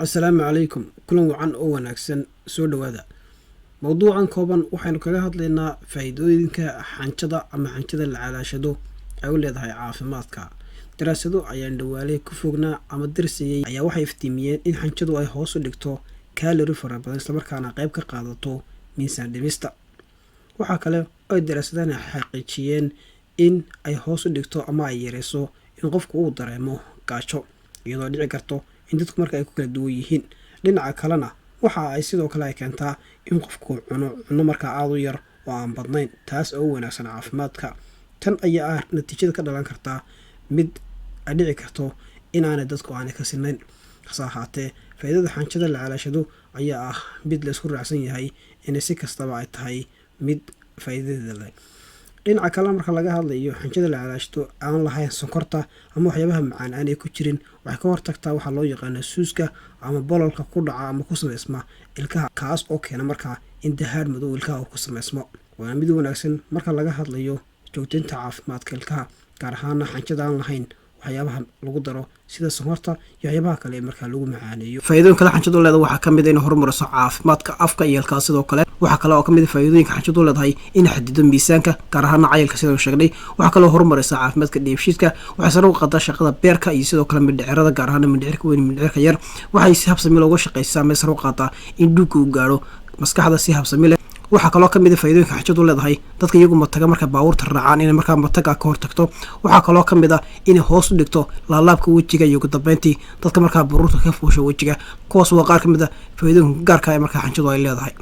السلام عليكم كلن وعن oo wanaagsan soo dhawaada mawduucan kooban waxaynu kaga hadlaynaa faa'iidooyinka xanjada ama xanjada la calaashado ay u leedahay caafimaadka daraasado ayaan dhawaalay ku fognaa ama darsiyay ayaa waxay iftiimiyeen in xanjadu ay hoos u dhigto kaalori fara badan isla markaana qayb ka qaadato miisaan dhimista waxa kale oo daraasadana xaqiijiyeen in ay hoos u dhigto ama ay yareyso in qofku uu dareemo gaajo iyadoo dhici karto in dadku marka ay ku kala duwan yihiin dhinaca kalena waxa ay sidoo kale ay keentaa in qofku cuno marka aad u yar oo aan badnayn taas oo wanaagsan caafimaadka tan ayaa natiijada ka dhalan karta mid ay dhici karto in aanay dadku aanay ka sinayn hasaahate faa'iidada xanjada la calaashado ayaa mid la isku raacsan yahay in si kastaba ay tahay mid faa'iidadeeda leh dhinaca kale marka laga hadlayo xanjada la calaashado aan lahayn sonkorta ama waxyaabaha macaan aan ay ku jirin waxay ka hortagtaa waxa loo yaqaan suuska ama bololka ku dhaca ama ku sameysma ilkaha kaas oo keena marka in dahaar madow ilkaha ku sameysmo waa mid wanaagsan marka laga hadlayo joogteynta caafimaadka ilkaha gaar ahaan xanjada aan lahayn waxyaabaha lagu daro sida sonkorta iyo waxyaabaha kale marka lagu macaaneeyo faa'iidooyinka kale xanjadu leedahay waxa kamid ah in horumariso caafimaadka afka iyo ilkaha sidoo kale waxa kale oo kamid ah faa'iidooyinka xanjadu leedahay in xadido miisaanka gaar ahaan cayilka sidoo sheegnay waxa kale oo horumarisa caafimaadka dheefshiidka waxa sare u qaadaa shaqada beerka iyo sidoo kale mindhicirada gaar ahaan mindhicirka weyn mindhicirka yar waxay si habsami looga shaqeysaa meesha u qaadaa in dhuugu u gaaro maskaxda si habsami leh waxa kale oo kamid ah faa'iidooyinka xanjadu leedahay dadka iyagu mataga marka baabuurta raacaan in marka mataga ka hortagto waxa kale oo kamid ah in hoos u dhigto laalaabka wajiga iyo gudbayntii dadka marka baruurta ka fuusho wajiga kuwaas waa qaar kamid ah faa'iidooyinka gaarka ah marka xanjadu ay leedahay